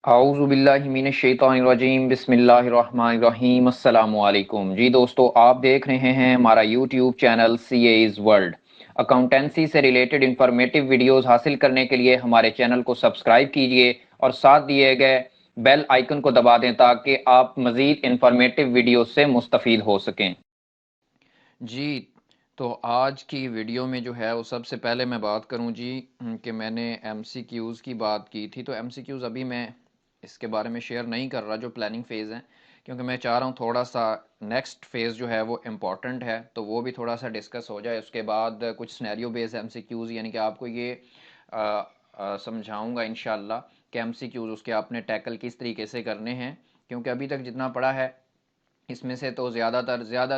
اعوذ باللہ من الشیطان الرجیم بسم اللہ الرحمن الرحیم السلام علیکم جی دوستو، آپ دیکھ رہے ہیں ہمارا یوٹیوب چینل سی ایز ورلڈ۔ اکاؤنٹنسی سے ریلیٹڈ انفارمیٹیو ویڈیوز حاصل کرنے کے لیے ہمارے چینل کو سبسکرائب کیجئے اور ساتھ دیے گئے بیل آئیکن کو دبا دیں تاکہ آپ مزید انفارمیٹیو ویڈیوز سے مستفید ہو سکیں۔ جی تو آج کی ویڈیو میں جو ہے وہ سب سے پہلے میں بات کروں جی کہ میں نے ایم سی کیوز کی بات کی تھی، تو ایم سی کیوز ابھی میں اس کے بارے میں شیئر نہیں کر رہا جو پلاننگ فیز ہے، کیونکہ میں چاہ رہا ہوں تھوڑا سا نیکسٹ فیز جو ہے وہ امپورٹنٹ ہے تو وہ بھی تھوڑا سا ڈسکس ہو جائے۔ اس کے بعد کچھ سینیریو بیس ایم سی کیوز، یعنی کہ آپ کو یہ سمجھاؤں گا انشاءاللہ کہ ایم سی کیوز اس کے آپ نے ٹیکل کس طریقے سے کرنے ہیں، کیونکہ ابھی تک جتنا پڑھا ہے اس میں سے تو زیادہ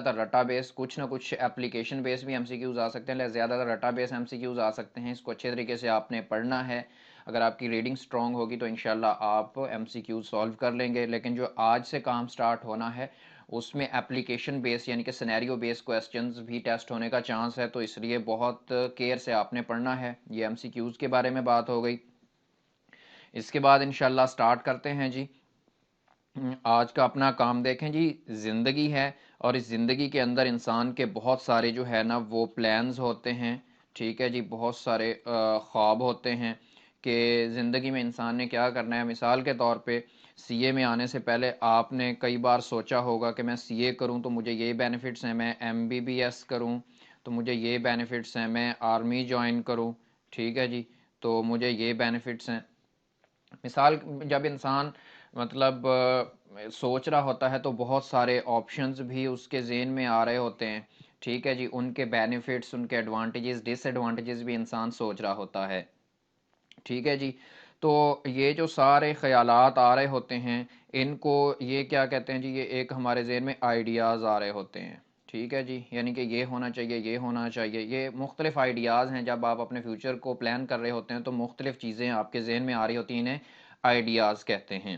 تر رٹا بیس، کچھ نہ کچھ اپلیکیشن بیس بھی ایم سی کیوز آ سکتے ہیں، لیکن زیادہ تر رٹا بیس ایم سی کیوز آ سکتے ہیں۔ اس کو اچھے طریقے سے آپ نے پڑھنا ہے، اگر آپ کی ریڈنگ سٹرونگ ہوگی تو انشاءاللہ آپ ایم سی کیوز سالو کر لیں گے۔ لیکن جو آج سے کام سٹارٹ ہونا ہے اس میں اپلیکیشن بیس یعنی کہ سینیریو بیس کویسچنز بھی ٹیسٹ ہونے کا چانس ہے، تو اس لیے بہت کیئر سے آپ نے پڑھنا ہے۔ یہ ایم سی کیوز کے بارے میں بات ہو گئی۔ اس کے بعد انشاءاللہ سٹارٹ کرتے ہیں جی آج کا اپنا کام۔ دیکھیں جی، زندگی ہے اور اس زندگی کے اندر انسان کے بہت سارے جو ہے نا وہ پلانز ہوتے ہیں، ٹھیک ہے جی، بہت سارے خواب ہوتے ہیں کہ زندگی میں انسان نے کیا کرنا ہے۔ مثال کے طور پہ سی اے میں آنے سے پہلے آپ نے کئی بار سوچا ہوگا کہ میں سی اے کروں تو مجھے یہ بینیفٹس ہیں، میں ایم بی بی ایس کروں تو مجھے یہ بینیفٹس ہیں، میں آرمی جوائن کروں، ٹھیک ہے جی، تو مجھے یہ بینیفٹس ہیں۔ مثال جب انسان مطلب سوچ رہا ہوتا ہے تو بہت سارے آپشنز بھی اس کے ذہن میں آ رہے ہوتے ہیں، ٹھیک ہے جی، ان کے بینیفٹس، ان کے ایڈوانٹیجز، ڈس ایڈوانٹیجز بھی انسان سوچ رہا ہوتا ہے، ٹھیک ہے جی۔ تو یہ جو سارے خیالات آ رہے ہوتے ہیں ان کو یہ کیا کہتے ہیں جی، یہ ایک ہمارے ذہن میں آئیڈیاز آ رہے ہوتے ہیں، ٹھیک ہے جی، یعنی کہ یہ ہونا چاہیے، یہ ہونا چاہیے، یہ مختلف آئیڈیاز ہیں۔ جب آپ اپنے فیوچر کو پلان کر رہے ہوتے ہیں تو مختلف چیزیں آپ کے ذہن میں آ رہی ہوتی ہیں، انہیں آئیڈیاز کہتے ہیں۔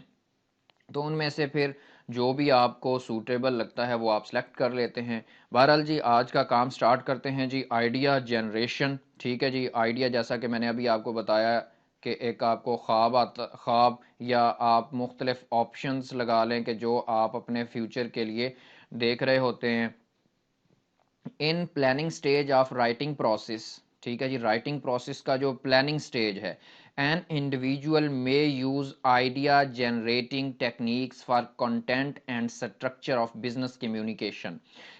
تو ان میں سے پھر جو بھی آپ کو سوٹیبل لگتا ہے وہ آپ سلیکٹ کر لیتے ہیں۔ بہرحال جی آج کا کام سٹارٹ کرتے ہیں جی، آئیڈیا جنریشن، ٹھیک ہے جی۔ آئیڈیا جیسا کہ میں نے ابھی آپ کو بتایا کہ ایک آپ کو خواب یا آپ مختلف آپشنز لگا لیں کہ جو آپ اپنے فیوچر کے لیے دیکھ رہے ہوتے ہیں۔ ان planning stage of writing process, ٹھیک ہے جی، رائٹنگ پروسیس کا جو پلاننگ سٹیج ہے، an individual may use idea generating techniques for content and structure of business communication,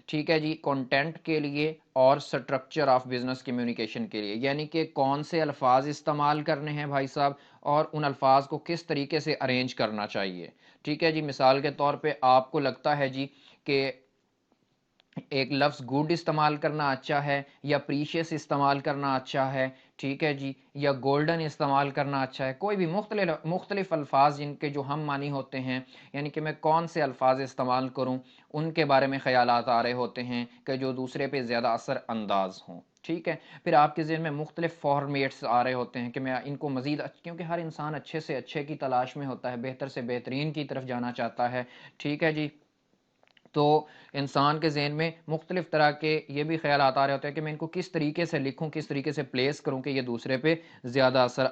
ٹھیک ہے جی، کنٹینٹ کے لیے اور سٹرکچر آف بزنس کمیونیکیشن کے لیے، یعنی کہ کون سے الفاظ استعمال کرنے ہیں بھائی صاحب اور ان الفاظ کو کس طریقے سے ارینج کرنا چاہیے، ٹھیک ہے جی۔ مثال کے طور پہ آپ کو لگتا ہے جی کہ ایک لفظ گڈ استعمال کرنا اچھا ہے یا پریشیس استعمال کرنا اچھا ہے، ٹھیک ہے جی، یا گولڈن استعمال کرنا اچھا ہے، کوئی بھی مختلف الفاظ جن کے جو ہم معنی ہوتے ہیں، یعنی کہ میں کون سے الفاظ استعمال کروں ان کے بارے میں خیالات آ رہے ہوتے ہیں کہ جو دوسرے پہ زیادہ اثر انداز ہوں، ٹھیک ہے۔ پھر آپ کے ذہن میں مختلف فارمیٹس آ رہے ہوتے ہیں کہ میں ان کو مزید، کیونکہ ہر انسان اچھے سے اچھے کی تلاش میں ہوتا ہے، بہتر سے بہترین کی طرف جانا چاہتا ہے، ٹھیک ہے جی۔ تو انسان کے ذہن میں مختلف طرح کے یہ بھی خیالات آ رہے ہوتے ہیں کہ میں ان کو کس طریقے سے لکھوں، کس طریقے سے پلیس کروں کہ یہ دوسرے پہ زیادہ اثر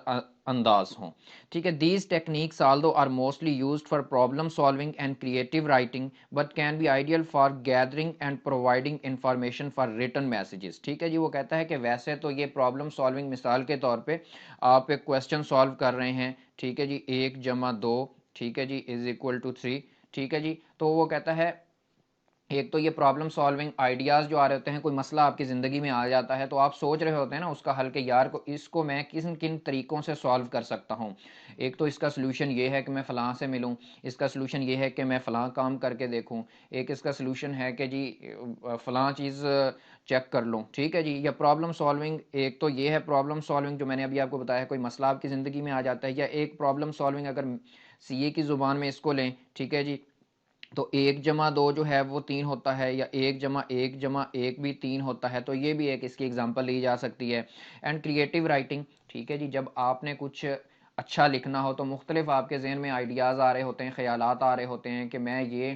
انداز ہوں، ٹھیک ہے۔ These techniques also are mostly used for problem solving and creative writing but can be ideal for gathering and providing information for written messages, ٹھیک ہے جی۔ وہ کہتا ہے کہ ویسے تو یہ پرابلم سالونگ، مثال کے طور پہ آپ ایک کویسچن سالو کر رہے ہیں، ٹھیک ہے جی، 1+2، ٹھیک ہے جی، =3، ٹھیک ہے جی، تو وہ کہتا ہے ایک تو یہ پرابلم سالونگ آئیڈیاز جو آ رہے ہوتے ہیں، کوئی مسئلہ آپ کی زندگی میں آ جاتا ہے تو آپ سوچ رہے ہوتے ہیں نا اس کا حل، کہ یار کو اس کو میں کن طریقوں سے سالو کر سکتا ہوں۔ ایک تو اس کا سلوشن یہ ہے کہ میں فلاں سے ملوں، اس کا سلوشن یہ ہے کہ میں فلاں کام کر کے دیکھوں، ایک اس کا سلوشن ہے کہ جی فلاں چیز چیک کر لوں، ٹھیک ہے جی۔ یا پرابلم سالونگ، ایک تو یہ ہے پرابلم سالونگ جو میں نے ابھی آپ کو بتایا، کوئی مسئلہ آپ کی زندگی میں آ جاتا ہے، یا ایک پرابلم سالونگ اگر سی اے کی زبان میں اس کو لیں، ٹھیک ہے جی، تو 1+2 جو ہے وہ 3 ہوتا ہے، یا 1+1+1 بھی 3 ہوتا ہے، تو یہ بھی ایک اس کی ایگزامپل لی جا سکتی ہے۔ اینڈ کریٹو رائٹنگ، ٹھیک ہے جی، جب آپ نے کچھ اچھا لکھنا ہو تو مختلف آپ کے ذہن میں آئیڈیاز آ رہے ہوتے ہیں، خیالات آ رہے ہوتے ہیں کہ میں یہ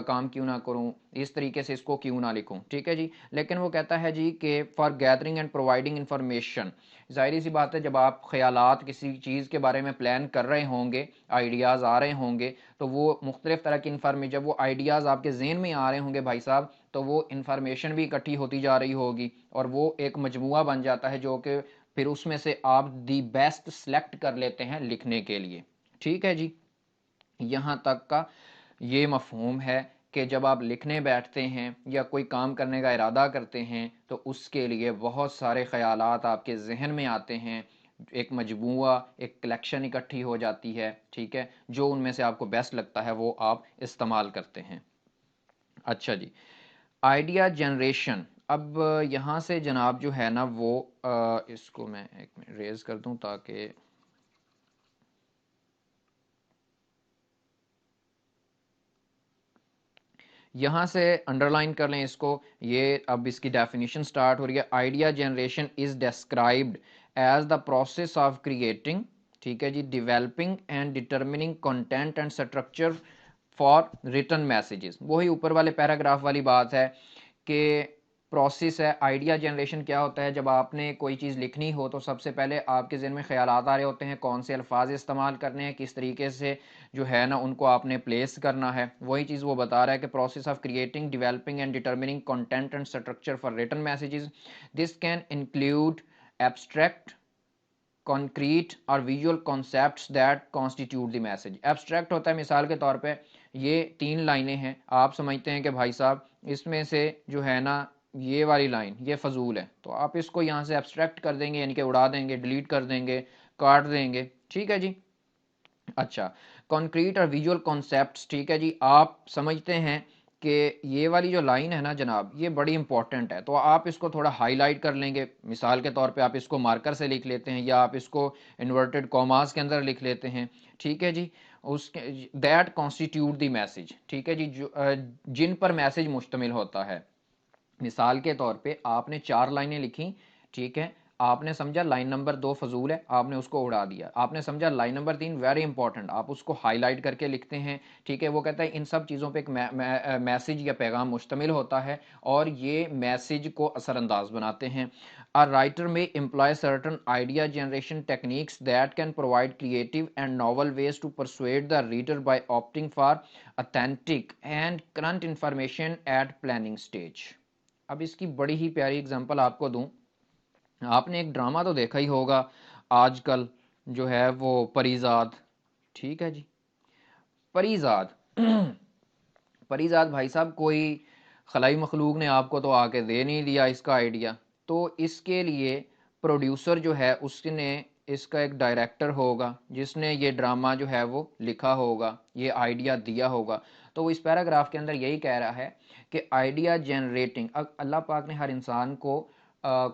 کام کیوں نہ کروں، اس طریقے سے اس کو کیوں نہ لکھوں، ٹھیک ہے جی. لیکن وہ کہتا ہے جی کہ for gathering and providing information, ظاہری سی بات ہے جب آپ خیالات کسی چیز کے بارے میں پلان کر رہے ہوں گے، آئیڈیاز آ رہے ہوں گے، تو وہ مختلف طرح کی انفارمیشن، جب وہ آئیڈیاز آپ کے ذہن میں آ رہے ہوں گے بھائی صاحب، تو وہ انفارمیشن بھی اکٹھی ہوتی جا رہی ہوگی اور وہ ایک مجموعہ بن جاتا ہے جو کہ پھر اس میں سے آپ دی بیسٹ سلیکٹ کر لیتے ہیں لکھنے کے لیے. ٹھیک ہے جی، یہاں تک کا یہ مفہوم ہے کہ جب آپ لکھنے بیٹھتے ہیں یا کوئی کام کرنے کا ارادہ کرتے ہیں تو اس کے لیے بہت سارے خیالات آپ کے ذہن میں آتے ہیں، ایک مجموعہ، ایک کلیکشن اکٹھی ہو جاتی ہے، ٹھیک ہے، جو ان میں سے آپ کو بیسٹ لگتا ہے وہ آپ استعمال کرتے ہیں. اچھا جی، آئیڈیا جنریشن. اب یہاں سے جناب جو ہے نا وہ اس کو میں ایک منٹ ریز کر دوں تاکہ یہاں سے انڈر لائن کر لیں اس کو. یہ اب اس کی ڈیفینیشن سٹارٹ ہو رہی ہے. Idea generation is described as the process of creating, ٹھیک ہے جی، developing and determining content and structure for written messages. وہی اوپر والے پیراگراف والی بات ہے کہ پروسیس ہے. آئیڈیا جنریشن کیا ہوتا ہے؟ جب آپ نے کوئی چیز لکھنی ہو تو سب سے پہلے آپ کے ذہن میں خیالات آ رہے ہوتے ہیں، کون سے الفاظ استعمال کرنے ہیں، کس طریقے سے جو ہے نا ان کو آپ نے پلیس کرنا ہے. وہی چیز وہ بتا رہا ہے کہ process of creating, developing and determining content and structure for written messages. This can include abstract, concrete اور visual concepts that constitute the message. abstract ہوتا ہے مثال کے طور پہ یہ 3 لائنیں ہیں، آپ سمجھتے ہیں کہ بھائی صاحب اس میں سے جو ہے نا یہ والی لائن یہ فضول ہے، تو آپ اس کو یہاں سے ایبسٹریکٹ کر دیں گے، یعنی کہ اڑا دیں گے، ڈیلیٹ کر دیں گے، کاٹ دیں گے. ٹھیک ہے جی. اچھا، کانکریٹ اور ویژول کانسیپٹس، ٹھیک ہے جی، آپ سمجھتے ہیں کہ یہ والی جو لائن ہے نا جناب یہ بڑی امپورٹنٹ ہے، تو آپ اس کو تھوڑا ہائی لائٹ کر لیں گے. مثال کے طور پہ آپ اس کو مارکر سے لکھ لیتے ہیں یا آپ اس کو انورٹڈ کوماز کے اندر لکھ لیتے ہیں. ٹھیک ہے جی. اس کے دیٹ کانسٹیٹیوٹ دی میسج، ٹھیک ہے جی، جن پر میسج مشتمل ہوتا ہے. مثال کے طور پہ آپ نے 4 لائنیں لکھی، ٹھیک ہے، آپ نے سمجھا لائن نمبر 2 فضول ہے، آپ نے اس کو اڑا دیا. آپ نے سمجھا لائن نمبر 3 ویری امپورٹنٹ، آپ اس کو ہائی لائٹ کر کے لکھتے ہیں. ٹھیک ہے، وہ کہتا ہے ان سب چیزوں پہ ایک میسج یا پیغام مشتمل ہوتا ہے اور یہ میسج کو اثر انداز بناتے ہیں. A writer may employ certain idea generation techniques that can provide creative and novel ways to persuade the reader by opting for authentic and current information at planning stage. اب اس کی بڑی ہی پیاری اگزامپل آپ کو دوں. آپ نے ایک ڈرامہ تو دیکھا ہی ہوگا آج کل جو ہے وہ پریزاد. ٹھیک ہے جی، پریزاد پریزاد بھائی صاحب کوئی خلائی مخلوق نے آپ کو تو آ کے دے نہیں دیا اس کا آئیڈیا، تو اس کے لیے پروڈیوسر جو ہے اس نے اس کا ایک ڈائریکٹر ہوگا جس نے یہ ڈرامہ جو ہے وہ لکھا ہوگا، یہ آئیڈیا دیا ہوگا. تو وہ اس پیراگراف کے اندر یہی کہہ رہا ہے کہ آئیڈیا جنریٹنگ، اللہ پاک نے ہر انسان کو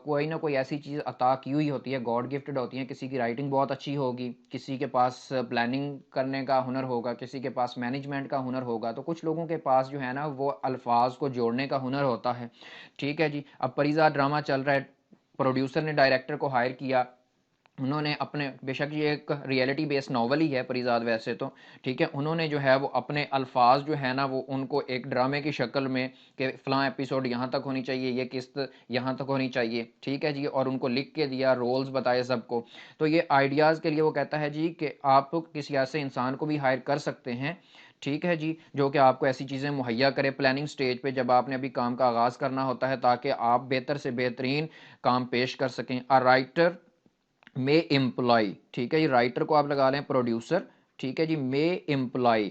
کوئی نہ کوئی ایسی چیز عطا کی ہوئی ہوتی ہے، گاڈ گفٹڈ ہوتی ہیں. کسی کی رائٹنگ بہت اچھی ہوگی، کسی کے پاس پلاننگ کرنے کا ہنر ہوگا، کسی کے پاس مینجمنٹ کا ہنر ہوگا، تو کچھ لوگوں کے پاس جو ہے نا وہ الفاظ کو جوڑنے کا ہنر ہوتا ہے. ٹھیک ہے جی. اب پریزاد ڈرامہ چل رہا ہے، پروڈیوسر نے ڈائریکٹر کو ہائر کیا، انہوں نے اپنے، بے شک یہ ایک ریئلٹی بیس ناول ہی ہے پریزاد ویسے تو، ٹھیک ہے، انہوں نے جو ہے وہ اپنے الفاظ جو ہے نا وہ ان کو ایک ڈرامے کی شکل میں کہ فلاں ایپیسوڈ یہاں تک ہونی چاہیے، یہ قسط یہاں تک ہونی چاہیے، ٹھیک ہے جی، اور ان کو لکھ کے دیا، رولز بتائے سب کو. تو یہ آئیڈیاز کے لیے وہ کہتا ہے جی کہ آپ کسی ایسے انسان کو بھی ہائر کر سکتے ہیں، ٹھیک ہے جی، جو کہ آپ کو ایسی چیزیں مہیا کرے پلاننگ سٹیج پہ جب آپ نے ابھی کام کا آغاز کرنا ہوتا ہے، تاکہ آپ بہتر سے بہترین کام پیش کر سکیں. رائٹر میں امپلائی، ٹھیک ہے جی، رائٹر کو آپ لگا لیں پروڈیوسر، ٹھیک ہے جی، میں امپلائی،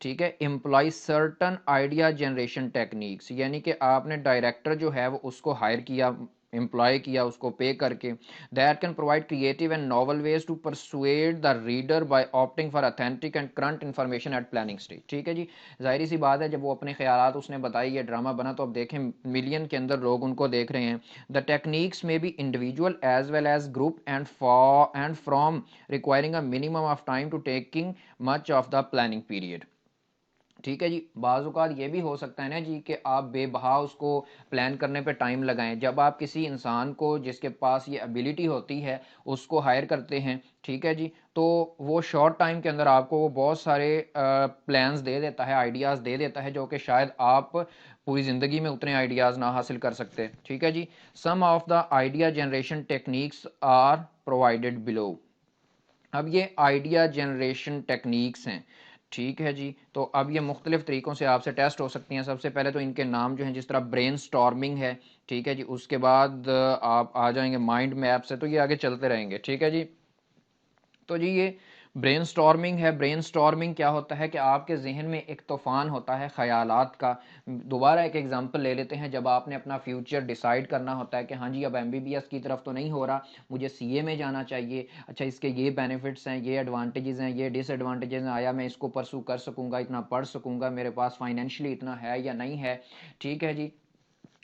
ٹھیک ہے، employ certain idea generation techniques, یعنی کہ آپ نے ڈائریکٹر جو ہے وہ اس کو ہائر کیا، امپلائی کیا اس کو پے کر کے. That can provide creative and novel ways to persuade the reader by opting for authentic and current information at planning stage. ٹھیک ہے جی، ظاہری سی بات ہے جب وہ اپنے خیالات اس نے بتائی، یہ ڈرامہ بنا تو اب دیکھیں ملین کے اندر لوگ ان کو دیکھ رہے ہیں. The techniques may be individual as well as group and from requiring a minimum of time to taking much of the planning period. ٹھیک ہے جی. بعض اوقات یہ بھی ہو سکتا ہے نا جی کہ آپ بے بہا اس کو پلان کرنے پہ ٹائم لگائیں. جب آپ کسی انسان کو جس کے پاس یہ ابیلٹی ہوتی ہے اس کو ہائر کرتے ہیں, ٹھیک ہے جی, تو وہ شارٹ ٹائم کے اندر آپ کو وہ بہت سارے پلانز دے دیتا ہے, آئیڈیاز دے دیتا ہے, جو کہ شاید آپ پوری زندگی میں اتنے آئیڈیاز نہ حاصل کر سکتے. ٹھیک ہے جی. Some of the idea generation techniques are provided below. اب یہ آئیڈیا جنریشن ٹیکنیکس ہیں, ٹھیک ہے جی. تو اب یہ مختلف طریقوں سے آپ سے ٹیسٹ ہو سکتی ہیں. سب سے پہلے تو ان کے نام جو ہیں, جس طرح برین سٹارمنگ ہے, ٹھیک ہے جی, اس کے بعد آپ آ جائیں گے مائنڈ میپ سے, تو یہ آگے چلتے رہیں گے. ٹھیک ہے جی. تو جی یہ برین سٹارمنگ ہے. برین سٹارمنگ کیا ہوتا ہے کہ آپ کے ذہن میں ایک طوفان ہوتا ہے خیالات کا. دوبارہ ایک ایگزامپل لے لیتے ہیں. جب آپ نے اپنا فیوچر ڈیسائیڈ کرنا ہوتا ہے کہ ہاں جی اب MBBS کی طرف تو نہیں ہو رہا, مجھے CA میں جانا چاہیے, اچھا اس کے یہ بینیفٹس ہیں, یہ ایڈوانٹیجز ہیں, یہ ڈس ایڈوانٹیجز ہیں, آیا میں اس کو پرسو کر سکوں گا, اتنا پڑھ سکوں گا, میرے پاس فائنینشلی اتنا ہے یا نہیں ہے. ٹھیک ہے جی.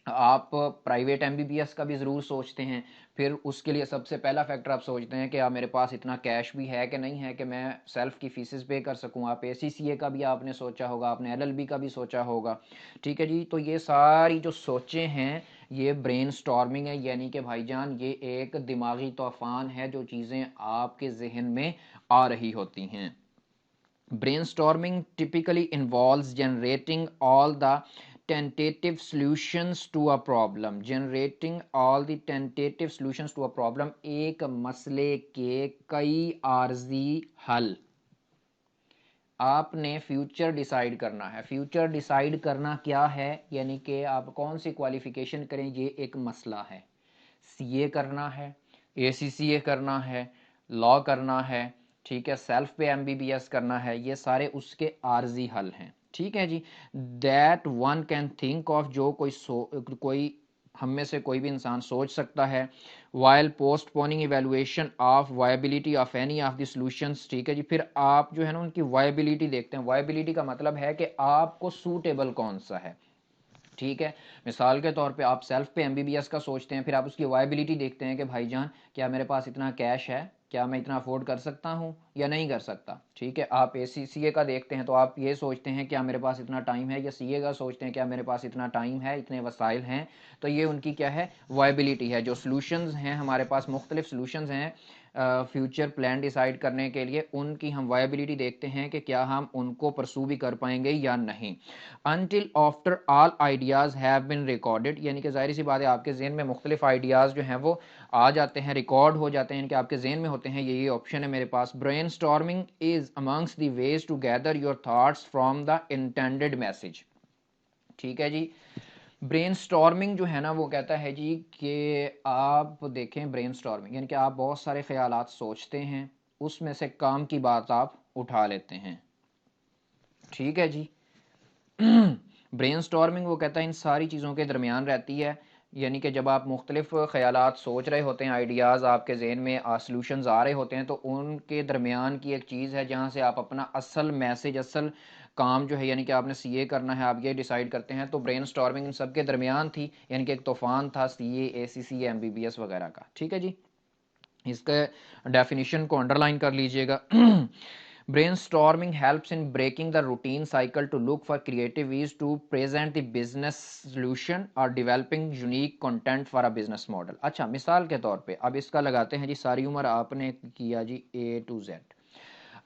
آپ پرائیویٹ MBBS کا بھی ضرور سوچتے ہیں. پھر اس کے لیے سب سے پہلا فیکٹر آپ سوچتے ہیں کہ میرے پاس اتنا کیش بھی ہے کہ نہیں ہے کہ میں سیلف کی فیسز پے کر سکوں. آپ ACCA کا بھی آپ نے سوچا ہوگا, آپ نے LLB کا بھی سوچا ہوگا. ٹھیک ہے جی. تو یہ ساری جو سوچیں ہیں یہ برین سٹارمنگ ہے, یعنی کہ بھائی جان یہ ایک دماغی طوفان ہے, جو چیزیں آپ کے ذہن میں آ رہی ہوتی ہیں. Brainstorming typically involves generating all the tentative solutions to a problem. Generating all the tentative solutions to a problem, ایک مسئلے کے کئی عارضی حل. آپ نے فیوچر ڈیسائیڈ کرنا ہے. فیوچر ڈیسائیڈ کرنا کیا ہے, یعنی کہ آپ کون سی کوالیفیکیشن کریں, یہ ایک مسئلہ ہے. CA کرنا ہے, ACCA کرنا ہے, لا کرنا ہے, ٹھیک ہے, سیلف پہ MBBS کرنا ہے, یہ سارے اس کے عارضی حل ہیں. ٹھیک ہے جی. That one can think of, جو کوئی ہم میں سے کوئی بھی انسان سوچ سکتا ہے. While postponing evaluation of viability of any of the solutions. ٹھیک ہے جی. پھر آپ جو ہے نا ان کی وائبلٹی دیکھتے ہیں. وائبلٹی کا مطلب ہے کہ آپ کو سوٹیبل کون سا ہے. ٹھیک ہے. مثال کے طور پہ آپ سیلف پہ MBBS کا سوچتے ہیں, پھر آپ اس کی وائبلٹی دیکھتے ہیں کہ بھائی جان کیا میرے پاس اتنا کیش ہے, کیا میں اتنا افورڈ کر سکتا ہوں یا نہیں کر سکتا. ٹھیک ہے. آپ ACCA کا دیکھتے ہیں تو آپ یہ سوچتے ہیں کیا میرے پاس اتنا ٹائم ہے, یا CA کا سوچتے ہیں کیا میرے پاس اتنا ٹائم ہے, اتنے وسائل ہیں. تو یہ ان کی کیا ہے, وائبلٹی ہے. جو سلوشنز ہیں ہمارے پاس, مختلف سلوشنز ہیں فیوچر پلان ڈیسائیڈ کرنے کے لیے, ان کی ہم وائبلٹی دیکھتے ہیں کہ کیا ہم ان کو پرسو بھی کر پائیں گے یا نہیں. Until after all ideas have been recorded, یعنی کہ ظاہر سی بات ہے آپ کے ذہن میں مختلف آئیڈیاز جو ہیں وہ آ جاتے ہیں, ریکارڈ ہو جاتے ہیں, یعنی کہ آپ کے ذہن میں ہوتے ہیں یہ آپشن ہے میرے پاس. Brainstorming is amongst the ways to gather your thoughts from the intended message. ٹھیک ہے جی. برین سٹارمنگ جو ہے نا وہ کہتا ہے جی کہ آپ دیکھیں برین سٹارمنگ یعنی کہ آپ بہت سارے خیالات سوچتے ہیں, اس میں سے کام کی بات آپ اٹھا لیتے ہیں. ٹھیک ہے جی. برین سٹارمنگ وہ کہتا ہے ان ساری چیزوں کے درمیان رہتی ہے, یعنی کہ جب آپ مختلف خیالات سوچ رہے ہوتے ہیں, آئیڈیاز آپ کے ذہن میں سلوشنز آ رہے ہوتے ہیں, تو ان کے درمیان کی ایک چیز ہے جہاں سے آپ اپنا اصل میسج, اصل کام جو ہے, یعنی کہ آپ نے CA کرنا ہے, آپ یہ ڈیسائیڈ کرتے ہیں. تو برین سٹارمنگ ان سب کے درمیان تھی, یعنی کہ ایک طوفان تھا CA ACCA MBBS وغیرہ کا. ٹھیک ہے جی. اس کے ڈیفینیشن کو انڈر لائن کر لیجئے گا. Brainstorming helps in breaking the routine cycle to look for creative ways to present the business solution or developing unique content for a business model. اچھا مثال کے طور پہ اب اس کا لگاتے ہیں جی, ساری عمر آپ نے کیا جی A to Z.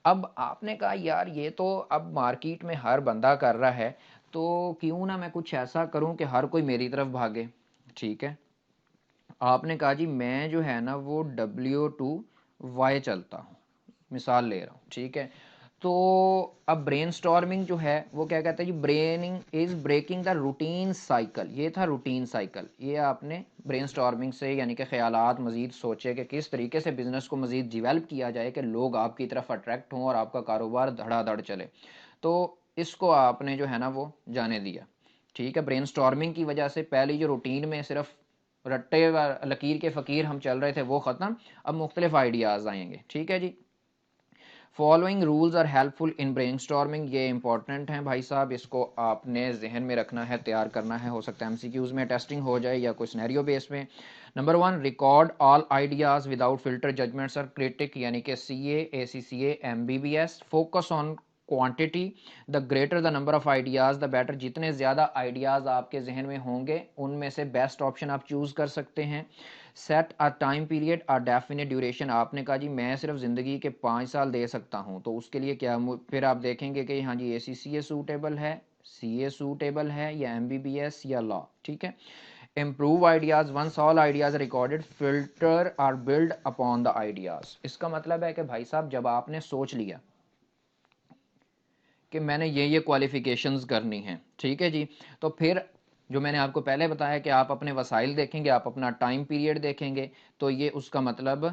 اب آپ نے کہا یار یہ تو اب مارکیٹ میں ہر بندہ کر رہا ہے, تو کیوں نہ میں کچھ ایسا کروں کہ ہر کوئی میری طرف بھاگے. ٹھیک ہے. آپ نے کہا جی میں جو ہے نا وہ W2Y چلتا ہوں, مثال لے رہا ہوں. ٹھیک ہے. تو اب برین سٹارمنگ جو ہے وہ کیا کہتا ہے جی, braining is breaking the routine cycle. یہ تھا روٹین سائیکل. یہ آپ نے برین سٹارمنگ سے یعنی کہ خیالات مزید سوچے کہ کس طریقے سے بزنس کو مزید ڈیولپ کیا جائے کہ لوگ آپ کی طرف اٹریکٹ ہوں اور آپ کا کاروبار دھڑا دھڑ چلے. تو اس کو آپ نے جو ہے نا وہ جانے دیا. ٹھیک ہے. برین سٹارمنگ کی وجہ سے پہلی جو روٹین میں صرف رٹے و لکیر کے فقیر ہم چل رہے تھے وہ ختم, اب مختلف آئیڈیاز آئیں گے. ٹھیک ہے جی. Following rules are helpful in برین اسٹارمنگ. یہ امپورٹنٹ ہیں بھائی صاحب, اس کو آپ نے ذہن میں رکھنا ہے, تیار کرنا ہے. ہو سکتا ہے MCQs میں ٹیسٹنگ ہو جائے یا کوئی سینیریو بیس میں. Number 1, record all ideas without filter judgments اور کرٹک, یعنی کہ CA ACCA MBBS. Focus on quantity, the greater the number of ideas the better. جتنے زیادہ آئیڈیاز آپ کے ذہن میں ہوں گے ان میں سے بیسٹ آپشن آپ چوز کر سکتے ہیں. سیٹ اے ٹائم پیریڈ اور ڈیفینٹ ڈیوریشن. آپ نے کہا جی میں صرف زندگی کے 5 سال دے سکتا ہوں, تو اس کے لیے کیا, پھر آپ دیکھیں گے کہ ہاں جی ACCA سوٹیبل ہے, CA سوٹیبل ہے, یا MBBS یا لا. ٹھیک ہے. Improve ideas once all ideas recorded, filter اور بلڈ اپون دا آئیڈیاز. اس کا مطلب ہے کہ بھائی صاحب جب آپ نے سوچ لیا کہ میں نے یہ کوالیفیکیشنز کرنی ہیں, ٹھیک ہے جی, تو پھر جو میں نے آپ کو پہلے بتایا کہ آپ اپنے وسائل دیکھیں گے, آپ اپنا ٹائم پیریڈ دیکھیں گے, تو یہ اس کا مطلب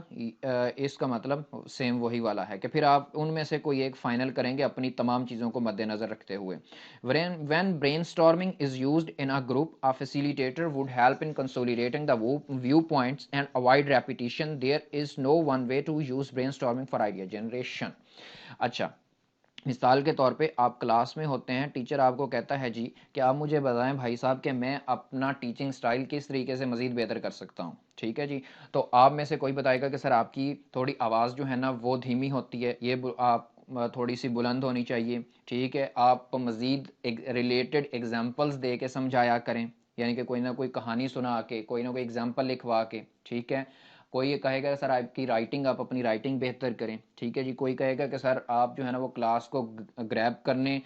سیم وہی والا ہے کہ پھر آپ ان میں سے کوئی ایک فائنل کریں گے اپنی تمام چیزوں کو مد نظر رکھتے ہوئے. When brainstorming is used in a group, a facilitator would help in consolidating the viewpoints and avoid repetition. There is no one way to use brainstorming for idea generation. اچھا, مثال کے طور پہ آپ کلاس میں ہوتے ہیں, ٹیچر آپ کو کہتا ہے جی کہ آپ مجھے بتائیں بھائی صاحب کہ میں اپنا ٹیچنگ سٹائل کس طریقے سے مزید بہتر کر سکتا ہوں. ٹھیک ہے جی, تو آپ میں سے کوئی بتائے گا کہ سر آپ کی تھوڑی آواز جو ہے نا وہ دھیمی ہوتی ہے, یہ آپ تھوڑی سی بلند ہونی چاہیے. ٹھیک ہے, آپ مزید ریلیٹڈ ایگزامپلس دے کے سمجھایا کریں, یعنی کہ کوئی نہ کوئی کہانی سنا کے, کوئی نہ کوئی ایگزامپل لکھوا کے. ٹھیک ہے, کوئی یہ کہے گا سر آپ کی رائٹنگ, آپ اپنی رائٹنگ بہتر کریں. ٹھیک ہے جی, کوئی کہے گا کہ سر آپ جو ہے نا وہ کلاس کو گریب کرنے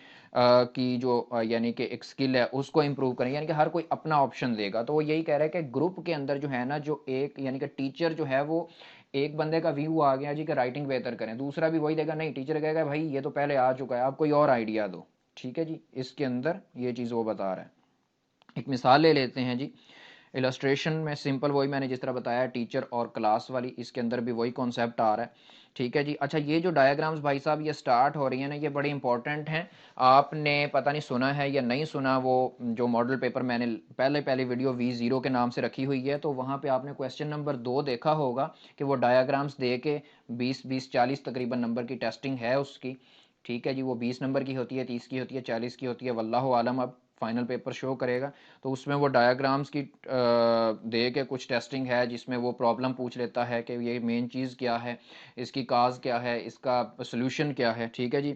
کی جو یعنی کہ ایک سکل ہے اس کو امپروو کریں, یعنی کہ ہر کوئی اپنا آپشن دے گا. تو وہ یہی کہہ رہا ہے کہ گروپ کے اندر جو ہے نا جو ایک یعنی کہ ٹیچر جو ہے وہ ایک بندے کا ویو آ گیا جی کہ رائٹنگ بہتر کریں, دوسرا بھی وہی دے گا, نہیں ٹیچر کہے گا بھائی یہ تو پہلے آ چکا ہے, آپ کوئی اور آئیڈیا دو. ٹھیک ہے جی, اس کے اندر یہ چیز وہ بتا رہا ہے. ایک مثال لے لیتے ہیں جی, السٹریشن میں سمپل وہی میں نے جس طرح بتایا ٹیچر اور کلاس والی, اس کے اندر بھی وہی کانسیپٹ آ رہا ہے. ٹھیک ہے جی. اچھا, یہ جو ڈایاگرامز بھائی صاحب یہ سٹارٹ ہو رہی ہیں نا, یہ بڑی امپورٹنٹ ہیں. آپ نے پتہ نہیں سنا ہے یا نہیں سنا, وہ جو ماڈل پیپر میں نے پہلی ویڈیو V0 کے نام سے رکھی ہوئی ہے, تو وہاں پہ آپ نے کویسچن نمبر 2 دیکھا ہوگا کہ وہ ڈایاگرامز دے کے 20-40 تقریباً نمبر کی ٹیسٹنگ ہے اس کی. ٹھیک ہے جی, وہ 20 نمبر کی ہوتی ہے, 30 کی ہوتی ہے, 40 کی ہوتی ہے, واللہ عالم اب فائنل پیپر شو کرے گا. تو اس میں وہ ڈایاگرامز کی دے کے کچھ ٹیسٹنگ ہے جس میں وہ پرابلم پوچھ لیتا ہے کہ یہ مین چیز کیا ہے, اس کی کاز کیا ہے, اس کا سلوشن کیا ہے. ٹھیک ہے جی.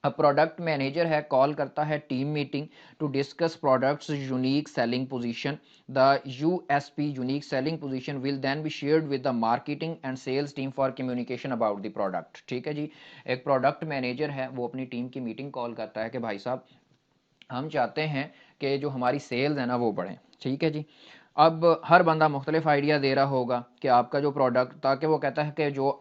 اب پروڈکٹ مینیجر ہے, کال کرتا ہے team meeting to discuss products unique selling position. The USP unique selling position will then be shared with the marketing and sales team for communication about the product. ٹھیک ہے جی. ایک product manager ہے, وہ اپنی team کی meeting call کرتا ہے کہ بھائی صاحب ہم چاہتے ہیں کہ جو ہماری سیلز ہیں نا وہ بڑھیں. ٹھیک ہے جی. اب ہر بندہ مختلف آئیڈیا دے رہا ہوگا کہ آپ کا جو پروڈکٹ, تاکہ وہ کہتا ہے کہ جو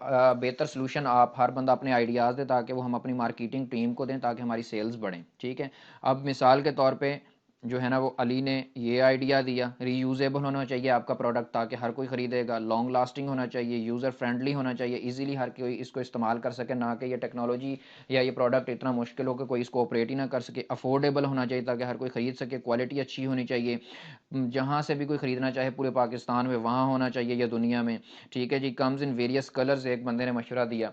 بہتر سلوشن آپ ہر بندہ اپنے آئیڈیاز دے تاکہ وہ ہم اپنی مارکیٹنگ ٹیم کو دیں تاکہ ہماری سیلز بڑھیں. ٹھیک ہے. اب مثال کے طور پہ جو ہے نا وہ علی نے یہ آئیڈیا دیا, ری یوزیبل ہونا چاہیے آپ کا پروڈکٹ تاکہ ہر کوئی خریدے گا, لانگ لاسٹنگ ہونا چاہیے, یوزر فرینڈلی ہونا چاہیے, ایزیلی ہر کوئی اس کو استعمال کر سکے, نہ کہ یہ ٹیکنالوجی یا یہ پروڈکٹ اتنا مشکل ہو کہ کوئی اس کو آپریٹ ہی نہ کر سکے, افورڈیبل ہونا چاہیے تاکہ ہر کوئی خرید سکے, کوالٹی اچھی ہونی چاہیے, جہاں سے بھی کوئی خریدنا چاہے پورے پاکستان میں وہاں ہونا چاہیے یا دنیا میں. ٹھیک ہے جی. کمز ان ویریس کلرز, ایک بندے نے مشورہ دیا.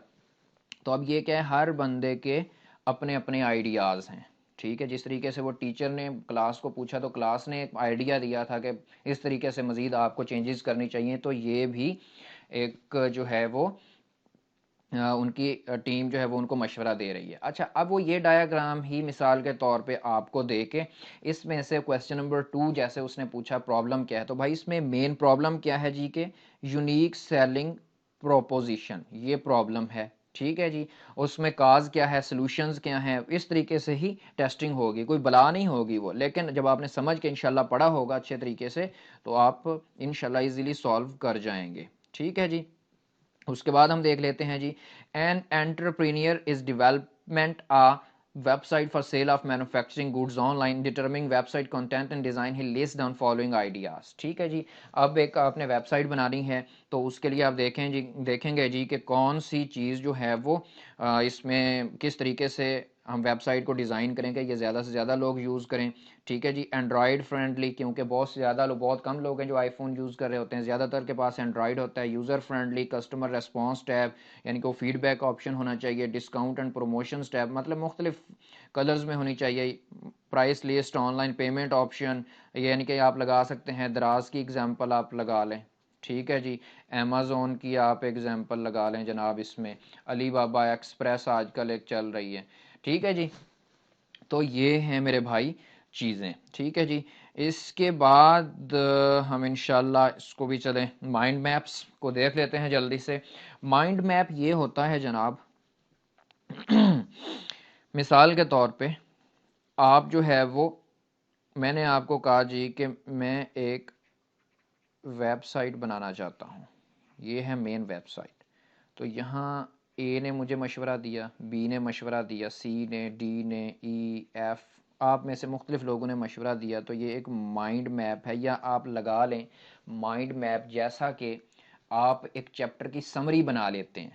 تو اب یہ کیا ہے, ہر بندے کے اپنے اپنے آئیڈیاز ہیں. ٹھیک ہے. جس طریقے سے وہ ٹیچر نے کلاس کو پوچھا تو کلاس نے ایک آئیڈیا دیا تھا کہ اس طریقے سے مزید آپ کو چینجز کرنی چاہیے, تو یہ بھی ایک جو ہے وہ ان کی ٹیم جو ہے وہ ان کو مشورہ دے رہی ہے. اچھا, اب وہ یہ ڈایاگرام ہی مثال کے طور پہ آپ کو دے کے اس میں سے کویسچن نمبر 2 جیسے اس نے پوچھا پرابلم کیا ہے, تو بھائی اس میں مین پرابلم کیا ہے جی کہ یونیک سیلنگ پروپوزیشن, یہ پرابلم ہے. ٹھیک ہے جی. اس میں کاز کیا ہے, سلوشنز کیا ہیں, اس طریقے سے ہی ٹیسٹنگ ہوگی, کوئی بلا نہیں ہوگی وہ, لیکن جب آپ نے سمجھ کے انشاءاللہ پڑھا ہوگا اچھے طریقے سے تو آپ انشاءاللہ ایزیلی سالو کر جائیں گے. ٹھیک ہے جی. اس کے بعد ہم دیکھ لیتے ہیں جی, an entrepreneur is developing a website for sale of manufacturing goods online, determining website content and design, he lays down following ideas. ٹھیک ہے جی. اب ایک آپ نے ویب سائٹ بنانی ہے تو اس کے لیے آپ دیکھیں گے جی کہ کون سی چیز جو ہے وہ اس میں کس طریقے سے ہم ویب سائٹ کو ڈیزائن کریں گے, یہ زیادہ سے زیادہ لوگ یوز کریں. ٹھیک ہے جی. اینڈرائڈ فرینڈلی, کیونکہ بہت کم لوگ ہیں جو آئی فون یوز کر رہے ہوتے ہیں, زیادہ تر کے پاس اینڈرائڈ ہوتا ہے. User friendly, customer response tab یعنی کہ وہ فیڈ بیک آپشن ہونا چاہیے. ڈسکاؤنٹ اینڈ پروموشنز ٹیب, مطلب مختلف کلرز میں ہونی چاہیے. Price list, on line payment option, یعنی کہ آپ لگا سکتے ہیں دراز کی اگزامپل آپ لگا لیں. ٹھیک ہے جی، امیزون کی آپ ایگزامپل لگا لیں جناب، اس میں علی بابا ایکسپریس آج کل ایک چل رہی ہے، ٹھیک ہے جی۔ تو یہ ہیں میرے بھائی چیزیں، ٹھیک ہے جی۔ اس کے بعد ہم انشاءاللہ اس کو بھی چلیں مائنڈ میپس کو دیکھ لیتے ہیں جلدی سے۔ مائنڈ میپ یہ ہوتا ہے جناب، مثال کے طور پہ آپ جو ہے وہ، میں نے آپ کو کہا جی کہ میں ایک ویب سائٹ بنانا چاہتا ہوں، یہ ہے مین ویب سائٹ۔ تو یہاں اے نے مجھے مشورہ دیا، بی نے مشورہ دیا، سی نے، ڈی نے، ای، ایف، آپ میں سے مختلف لوگوں نے مشورہ دیا، تو یہ ایک مائنڈ میپ ہے، یا آپ لگا لیں مائنڈ میپ جیسا کہ آپ ایک چیپٹر کی سمری بنا لیتے ہیں،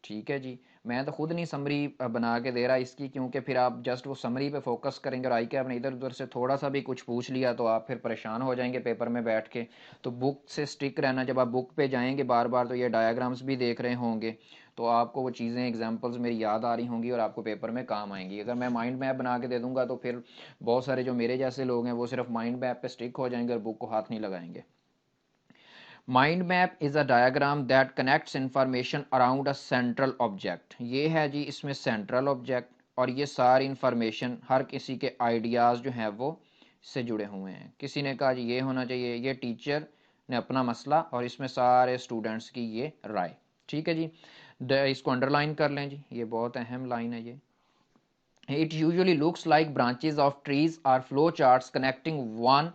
ٹھیک ہے جی۔ میں تو خود نہیں سمری بنا کے دے رہا اس کی، کیونکہ پھر آپ جسٹ وہ سمری پہ فوکس کریں گے، اور آئی کے آپ نے ادھر ادھر سے تھوڑا سا بھی کچھ پوچھ لیا تو آپ پھر پریشان ہو جائیں گے پیپر میں بیٹھ کے۔ تو بک سے سٹک رہنا، جب آپ بک پہ جائیں گے بار بار تو یہ ڈایاگرامس بھی دیکھ رہے ہوں گے، تو آپ کو وہ چیزیں ایگزامپلز میری یاد آ رہی ہوں گی اور آپ کو پیپر میں کام آئیں گی۔ اگر میں مائنڈ میپ بنا کے دے دوں گا تو پھر بہت سارے جو میرے جیسے لوگ ہیں وہ صرف مائنڈ میپ پہ سٹک ہو جائیں گے اور بک کو ہاتھ نہیں لگائیں گے۔ Mind map is a diagram that connects information around a central object, یہ ہے جی اس میں سینٹرل آبجیکٹ، اور یہ ساری انفارمیشن ہر کسی کے آئیڈیاز جو ہیں وہ سے جڑے ہوئے ہیں۔ کسی نے کہا جی یہ ہونا چاہیے، یہ ٹیچر نے اپنا مسئلہ اور اس میں سارے اسٹوڈنٹس کی یہ رائے، ٹھیک ہے جی۔ اس کو انڈر لائن کر لیں جی، یہ بہت اہم لائن ہے یہ۔ It usually looks like branches of trees or flow charts connecting one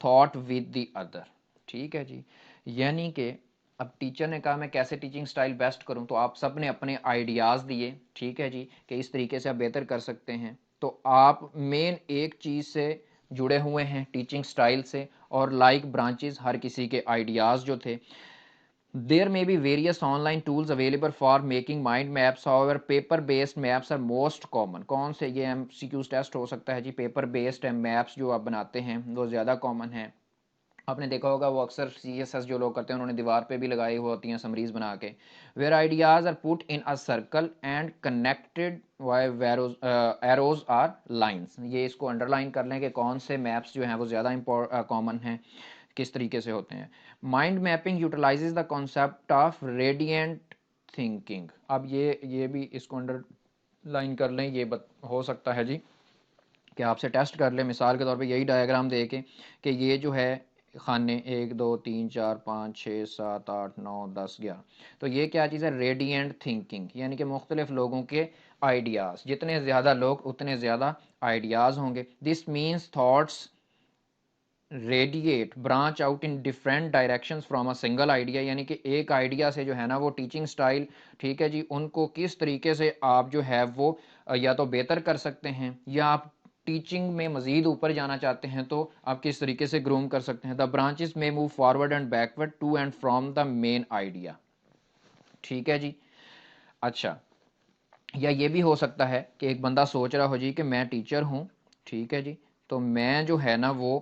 thought with the other، ٹھیک ہے جی۔ یعنی کہ اب ٹیچر نے کہا میں کیسے ٹیچنگ سٹائل بیسٹ کروں، تو آپ سب نے اپنے آئیڈیاز دیے، ٹھیک ہے جی، کہ اس طریقے سے آپ بہتر کر سکتے ہیں۔ تو آپ مین ایک چیز سے جڑے ہوئے ہیں ٹیچنگ سٹائل سے، اور لائک برانچز ہر کسی کے آئیڈیاز جو تھے۔ There may be various online tools available for making mind maps, however paper based maps are most common۔ کون سے یہ MCQs ٹیسٹ ہو سکتا ہے جی، پیپر بیسڈ میپس جو آپ بناتے ہیں وہ زیادہ کامن ہیں۔ آپ نے دیکھا ہوگا وہ اکثر CSS جو لوگ کرتے ہیں انہوں نے دیوار پہ بھی لگائی ہوتی ہیں سمریز بنا کے، where ideas are put in a circle and connected by arrows or lines۔ یہ اس کو انڈر لائن کر لیں کہ کون سے میپس جو ہیں وہ زیادہ کامن ہیں، کس طریقے سے ہوتے ہیں۔ Mind mapping utilises the concept of radiant thinking. اب یہ بھی اس کو انڈر لائن کر لیں، یہ ہو سکتا ہے جی کہ آپ سے ٹیسٹ کر لیں مثال کے طور پہ یہی ڈائیگرام دے کے کہ یہ جو ہے خانے 1 2 3 4 5 6 7 8 9 10 11، تو یہ کیا چیز ہے، ریڈینٹ تھنکنگ، یعنی کہ مختلف لوگوں کے آئیڈیاز، جتنے زیادہ لوگ اتنے زیادہ آئیڈیاز ہوں گے۔ This means thoughts radiate branch out in different directions from a single idea, یعنی کہ ایک آئیڈیا سے جو ہے نا وہ ٹیچنگ سٹائل، ٹھیک ہے جی، ان کو کس طریقے سے آپ جو ہے وہ یا تو بہتر کر سکتے ہیں، یا آپ ٹیچنگ میں مزید اوپر جانا چاہتے ہیں تو آپ کس طریقے سے گروم کر سکتے ہیں۔ دا برانچز میں move forward and backward to and from the main idea, ٹھیک ہے جی۔ اچھا، یا یہ بھی ہو سکتا ہے کہ ایک بندہ سوچ رہا ہو جی کہ میں ٹیچر ہوں، ٹھیک ہے جی، تو میں جو ہے نا وہ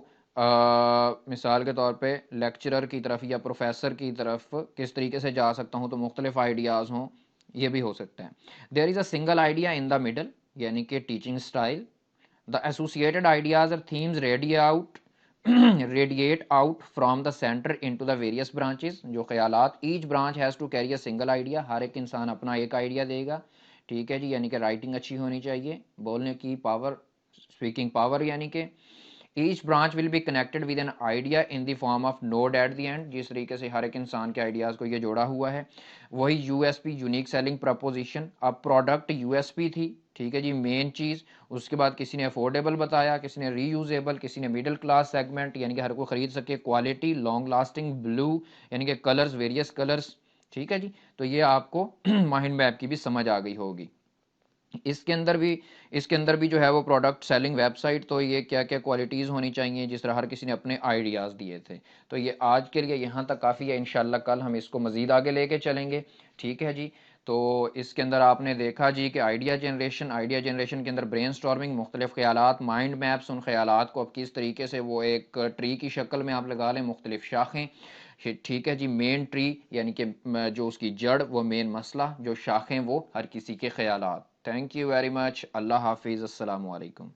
مثال کے طور پہ لیکچرر کی طرف یا پروفیسر کی طرف کس طریقے سے جا سکتا ہوں، تو مختلف آئیڈیاز ہوں، یہ بھی ہو سکتا ہے۔ There is a single idea in the middle, یعنی کہ teaching style. The associated ideas or themes radiate out from the centre into the various branches, جو خیالات، each branch has to carry a single idea, ہر ایک انسان اپنا ایک idea دے گا، ٹھیک ہے جی، یعنی کہ رائٹنگ اچھی ہونی چاہیے، بولنے کی پاور، اسپیکنگ پاور، یعنی کہ each branch will be connected with an idea in the form of node at the end, جس طریقے سے ہر ایک انسان کے آئیڈیاز کو یہ جوڑا ہوا ہے۔ وہی U S P, unique selling proposition, اب پروڈکٹ یو ایس پی تھی، ٹھیک ہے جی، مین چیز، اس کے بعد کسی نے افورڈیبل بتایا، کسی نے ری یوزیبل، کسی نے مڈل کلاس سیگمنٹ یعنی کہ ہر کوئی خرید سکے، کوالٹی، لانگ لاسٹنگ، بلو یعنی کہ کلرز، ویریس کلرز، ٹھیک ہے جی۔ تو یہ آپ کو مائنڈ میپ کی بھی سمجھ آ گئی ہوگی۔ اس کے اندر بھی جو ہے وہ پروڈکٹ سیلنگ ویب سائٹ، تو یہ کیا کیا کوالٹیز ہونی چاہیے، جس طرح ہر کسی نے اپنے آئیڈیاز دیے تھے۔ تو یہ آج کے لیے یہاں تک کافی ہے، انشاءاللہ کل ہم اس کو مزید آگے لے کے چلیں گے، ٹھیک ہے جی۔ تو اس کے اندر آپ نے دیکھا جی کہ آئیڈیا جنریشن کے اندر برین سٹارمنگ، مختلف خیالات، مائنڈ میپس، ان خیالات کو اب کس طریقے سے وہ ایک ٹری کی شکل میں آپ لگا لیں، مختلف شاخیں، ٹھیک ہے جی، مین ٹری یعنی کہ جو اس کی جڑ وہ مین مسئلہ، جو شاخیں وہ ہر کسی کے خیالات۔ تھینک یو ویری مچ، اللہ حافظ، السلام علیکم۔